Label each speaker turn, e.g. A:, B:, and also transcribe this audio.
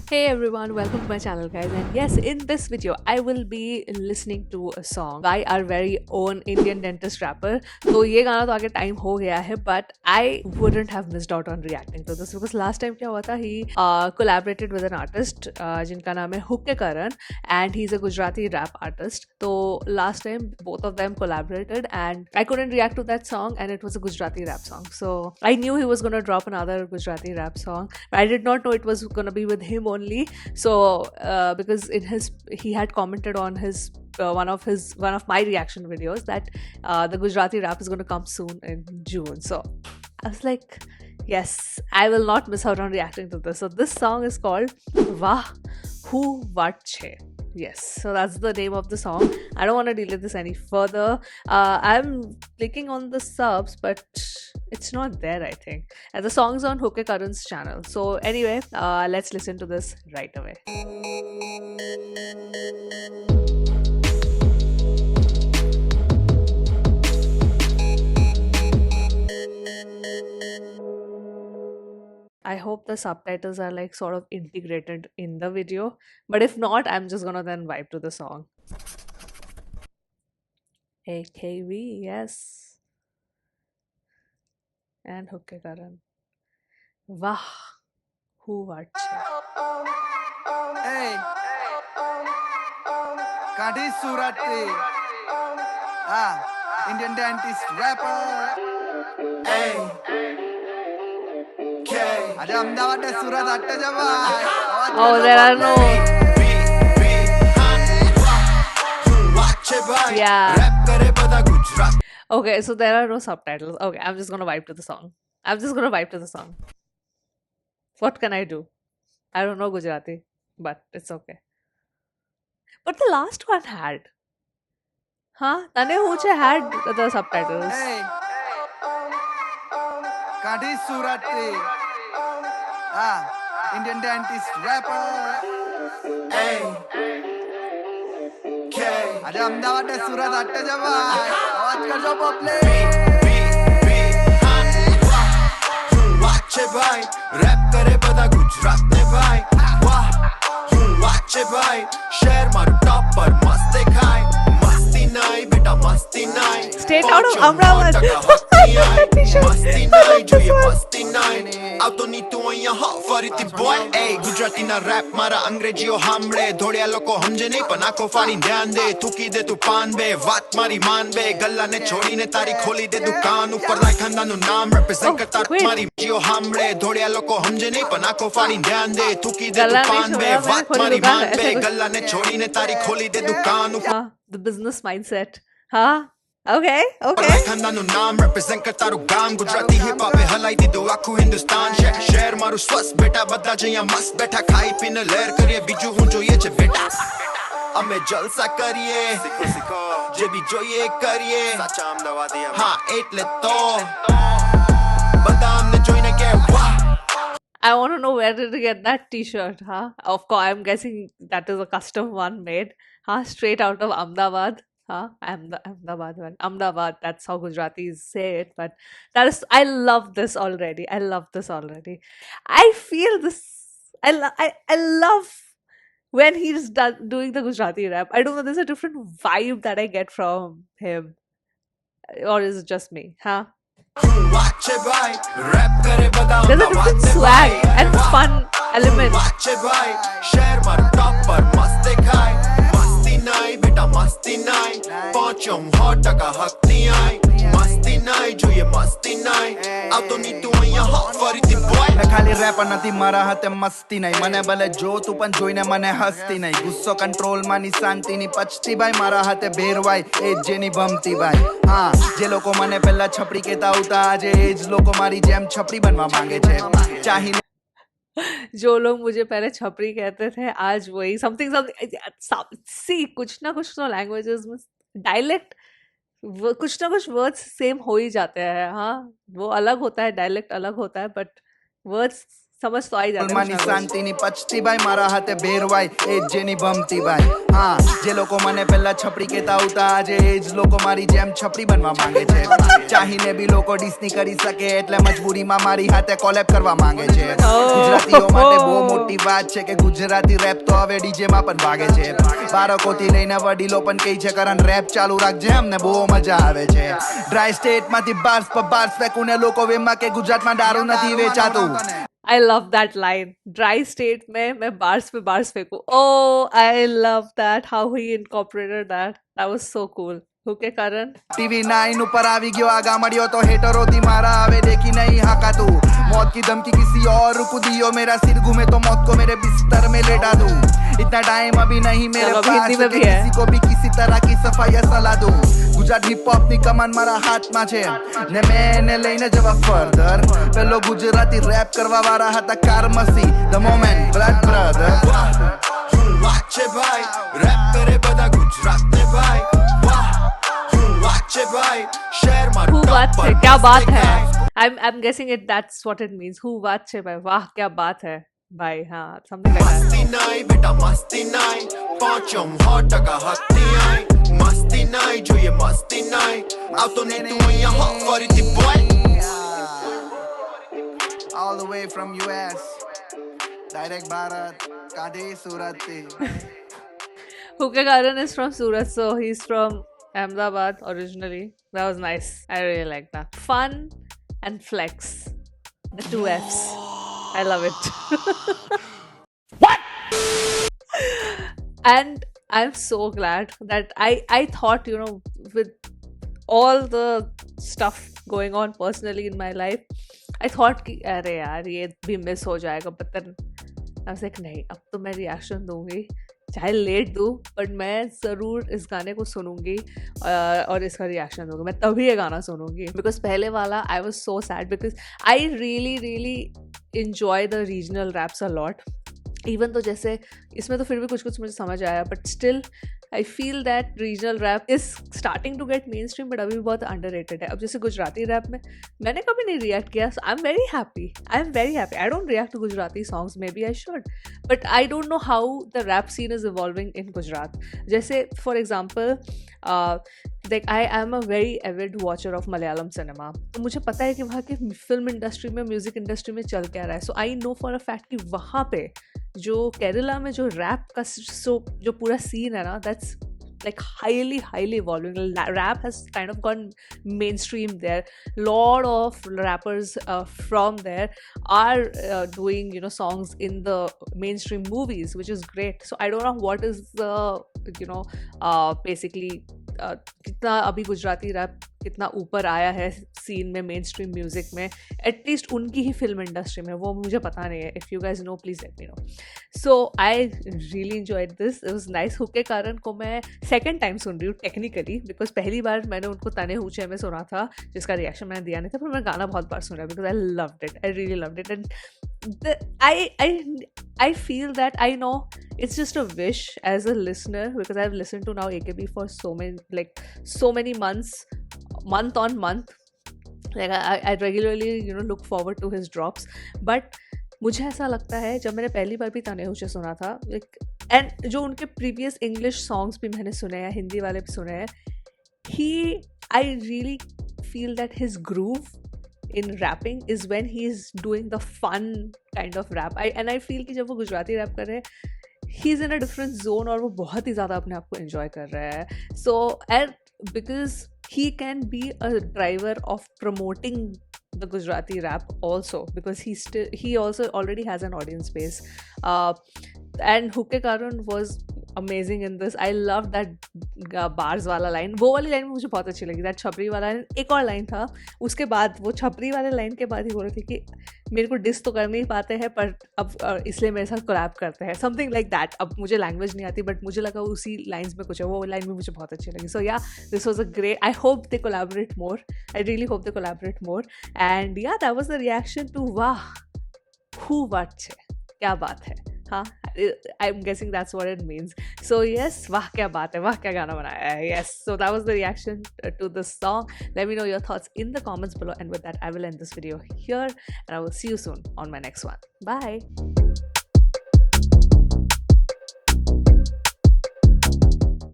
A: Hey everyone, welcome to my channel, guys. And yes, in this video, I will be listening to a song by our very own Indian dentist rapper. तो ये गाना तो आगे time हो गया है, but I wouldn't have missed out on reacting to this because last time क्या हुआ था, he collaborated with an artist जिनका नाम है हुक्के करण, and he's a Gujarati rap artist. तो last time both of them collaborated, and I couldn't react to that song, and it was a Gujarati rap song. So I knew he was gonna drop another Gujarati rap song, but I did not know it was gonna be with him only. So because he had commented on his one of my reaction videos that the Gujarati rap is going to come soon in June. So I was like, yes, I will not miss out on reacting to this. So this song is called Wah Hu Wat Che. Yes, so that's the name of the song. I don't want to delay this any further. I'm clicking on the subs, but it's not there, I think. And the song's on Hukke Karan's channel. So anyway, let's listen to this right away. I hope the subtitles are like sort of integrated in the video, but if not, I'm just gonna then vibe to the song. AKV, yes. And Hukke Karan. Wah, who what?
B: Hey, Kadi Surati. Indian dentist rapper. Hey. આજે અમદાવાદ સુરત આટે જવા
A: Oh, there are no. Yeah. Okay, so there are no subtitles. Okay, I'm just gonna vibe to the song. What can I do? I don't know Gujarati, but it's okay. But the last one had. Huh? Tane Huche had the subtitles.
B: Hey, Kadi Surati. Indian dentist rapper. Hey. આજે અમદાવાદ સુરત આટે જવા અવાજ કરજો public ભાઈ rape કરે બધા ગુજરાત ને ભાઈ વાહ હું વાચે ભાઈ શહેર મારું ટોપ પર મસ્ત દેખાય મસ્તી નાઈ બેટા મસ્તી નાઈ
A: Straight out of Amravati.
B: મસ્તી નાઈ જોઈએ મસ્તી નાઈ આવતો ની તું અહીંયા હો ફરીથી બોય એ ગુજરાતી ના રેપ મારા અંગ્રેજીઓ સાંભળે ધોળિયા લોકો સમજે નહીં પણ આંખો ફાડી ધ્યાન દે થૂકી દે તું પાન બે વાત મારી માન બે ગલ્લાને છોડીને તારી ખોલી દે દુકાન ઉપર લાય ખાનદાનનું નામ represent કરતા મારી જીઓ સાંભળે ધોળિયા લોકો સમજે નહીં પણ આંખો ફાડી ધ્યાન દે થૂકી દે તું પાન બે વાત મારી માન બે ગલ્લાને છોડીને તારી ખોલી દે દુકાન ઉપર
A: The business mindset. Huh? Okay.
B: ખાનદાનનું નામ represent કરતારું ગામ ગુજરાતી હિપ હોપે હલાઈ દીધું આખું હિન્દુસ્તાન શહેર મારું સ્વસ્થ બેટા બધા જ અહીંયા મસ્ત બેઠા ખાઈ પીને લહેર કરીએ બીજું હું જોઈએ છે બેટા અમે જલસા કરીએ જે બી જોઈએ કરીએ હા એટલે તો બધા અમને જોઈને કે વાહ
A: I want to know where did you get that t-shirt, huh? Of course, I'm guessing that is a custom one made, huh? Straight out of Ahmedabad, huh? Ahmedabad one. Ahmedabad, that's how Gujaratis say it. But that is, I love this already. I feel this, I love when he's doing the Gujarati rap. I don't know, there's a different vibe that I get from him. Or is it just me, huh? There's a different swag and fun element.
B: ખાલી rape નથી મારા હાથે મસ્તી નહીં મને ભલે જો તું પણ જોઈને મને હસતી નહીં ગુસ્સો કંટ્રોલમાં ની શાંતિની પચતી ભાઈ મારા હાથે ભેરવાય એ જેની ભમતી ભાઈ હા જે લોકો મને પહેલા છપડી કહેતા આવતા આજે એ જ લોકો મારી જેમ છપડી બનવા માંગે છે ચાહીને
A: जो लोग मुझे पहले छपरी कहते थे आज वही समथिंग सी कुछ ना कुछ तो लैंग्वेजेस में डायलेक्ट कुछ ना कुछ वर्ड्स सेम हो ही जाते हैं हाँ वो अलग होता है डायलेक्ट अलग होता है बट वर्ड्स समझ तो आई जाते
C: માની શાંતિની પચતી ભાઈ મારા હાથે ભેરવાય એ જેની ભમતી ભાઈ હા જે લોકો મને પહેલા છપડી કહેતા આવતા આજે એ જ લોકો મારી જેમ છપડી બનવા માંગે છે ચાહીને બી લોકો ડિસ નહીં કરી શકે એટલે મજબૂરીમાં મારી હાથે કોલેબ કરવા માંગે છે ગુજરાતીઓ માટે બહુ મોટી વાત છે કે ગુજરાતી રેપ તો હવે ડીજે માં પણ વાગે છે બાળકોથી લઈને વડીલો પણ કહે છે કારણ રેપ ચાલુ રાખજે અમને બહુ મજા આવે છે ડ્રાય સ્ટેટમાંથી બાર્સ પર બાર્સ ફેંકું ને લોકો વેમાં કે ગુજરાતમાં દારૂ નથી વેચાતું
A: I love that line. Dry state में मैं bars पे bars फेंकूं. Oh, I love that. How he incorporated that. That was so cool. Okay, Karan?
C: TV 9 ઉપર આવી ગયો આગા મળ્યો તો હેટરોથી મારા હવે દેખી નહીં હાકાતું मौत की धमकी किसी और को दियो मेरा सिर घूमे तो मौत को मेरे बिस्तर में लेटा दूं इतना टाइम अभी नहीं मेरे
A: चलो, अभी
C: पास
A: हिंदी में
C: कि
A: भी है।
C: किसी को भी किसी तरह की सफाई सलाह दूं गुजरात हिप हॉप ની કમાન મારા હાથમાં છે ને મેં એને લઈને જવા ફર્ધર પેલો ગુજરાતી રેપ કરવા વાળા હતા કાર્મસી ધ મોમેન્ટ બ્લડ બ્રધર
B: હું વાત છે ભાઈ રેપ કરે બધા ગુજરાતને ભાઈ વાહ હું વાત છે ભાઈ શહેરમાં
A: Who
B: top
A: बात
B: પર
A: है? क्या बात
B: મસ્તી
A: है?
B: ખાય.
A: I'm guessing it. That's what it means. Who बात है भाई? वाह क्या बात है भाई? हाँ, something like that.
B: મસ્તી નાઈ બેટા મસ્તી નાઈ પહોંચો 100% હત્તી આઈ મસ્તી નાઈ જોઈએ મસ્તી નાઈ આવતો નહીં તું અહીંયા હો ફરીથી boy
C: all the way from US direct Bharat કાઢી સુરતથી
A: Huke Karan is from Surat, so he's from Ahmedabad originally. That was nice. I really like that. Fun and flex. The 2 Fs. I love it. What? And I'm so glad that I thought, you know, with all the stuff going on personally in my life, I thought कि अरे यार ये भी miss हो जाएगा, but then I was like नहीं, अब तो मैं रिएक्शन दूंगी, चाहे लेट दूँ, बट मैं ज़रूर इस गाने को सुनूंगी और इसका रिएक्शन दूंगी. मैं तभी ये गाना सुनूंगी बिकॉज पहले वाला I was so sad because I really enjoy the regional raps a lot. Even तो जैसे इसमें तो फिर भी कुछ कुछ मुझे समझ आया, but still I feel that regional rap is starting to get mainstream, but अभी भी बहुत अंडररेटेड है. अब जैसे गुजराती रैप में मैंने कभी नहीं रिएक्ट किया. I am very happy. I don't react to Gujarati songs, maybe I should, but I don't know how the rap scene is evolving in Gujarat. जैसे for example like I am a very avid watcher of Malayalam cinema, तो मुझे पता है कि वहाँ की film industry में, music industry में चल क्या रहा है. So I know for a fact कि वहाँ पे जो केरला में जो रैप का जो पूरा सीन है ना, that's like highly evolving. Rap has kind of gone mainstream there. Lot of rappers from there are doing, you know, songs in the mainstream movies, which is great. So I don't know what is the, you know, basically कितना अभी Gujarati rap कितना ऊपर आया है scene में, main stream music में, at least उनकी ही film industry में, वो मुझे पता नहीं है. If you guys know please let me know. So I really enjoyed this. It was nice. हुक्के कारण को मैं सेकंड टाइम सुन रही हूँ टेक्निकली, बिकॉज पहली बार मैंने उनको तने ऊंचे में सुना था, जिसका रिएक्शन मैंने दिया नहीं था, पर मैं गाना बहुत बार सुना because I loved it. I really loved it. And I feel that I know it's just a wish as a listener, because I've listened to now AKB for so many months, month on month. Like I regularly, you know, look forward to his drops. But मुझे ऐसा लगता है, जब मैंने पहली बार भी ताने ऊंचे सुना था, एंड जो उनके प्रीवियस इंग्लिश सॉन्ग्स भी मैंने सुने हैं, हिंदी वाले भी सुने हैं, I really feel that his groove in rapping is when he is doing the fun kind of rap. I feel कि जब वो गुजराती रैप कर रहे हैं, he is in a different zone और वो बहुत ही ज़्यादा अपने आप को enjoy कर रहा है. So and because he can be a driver of promoting the Gujarati rap also, because he also already has an audience base. And Hukke Karan was amazing in this. I loved that bars वाला line, वो वाली line मुझे बहुत अच्छी लगी. That छपरी वाला line. एक और लाइन था उसके बाद, वो छपरी वाले लाइन के बाद ही बोल रहे थे कि मेरे को डिस तो कर नहीं पाते हैं, पर अब इसलिए मेरे साथ कोलैब करते हैं, समथिंग लाइक दैट. अब मुझे लैंग्वेज नहीं आती, बट मुझे लगा उसी लाइन्स में कुछ है. वो लाइन भी मुझे बहुत अच्छी लगी. So yeah, this was a great. I hope they collaborate more. I really hope they collaborate more. And yeah, that was the reaction to वाह हु वाट छे, क्या बात है. हाँ, I'm guessing that's what it means. So yes, वाह क्या बात है, वाह क्या गाना बनाया है. Yes, so that was the reaction to this song. Let me know your thoughts in the comments below, and with that I will end this video here, and I will see you soon on my next one. Bye.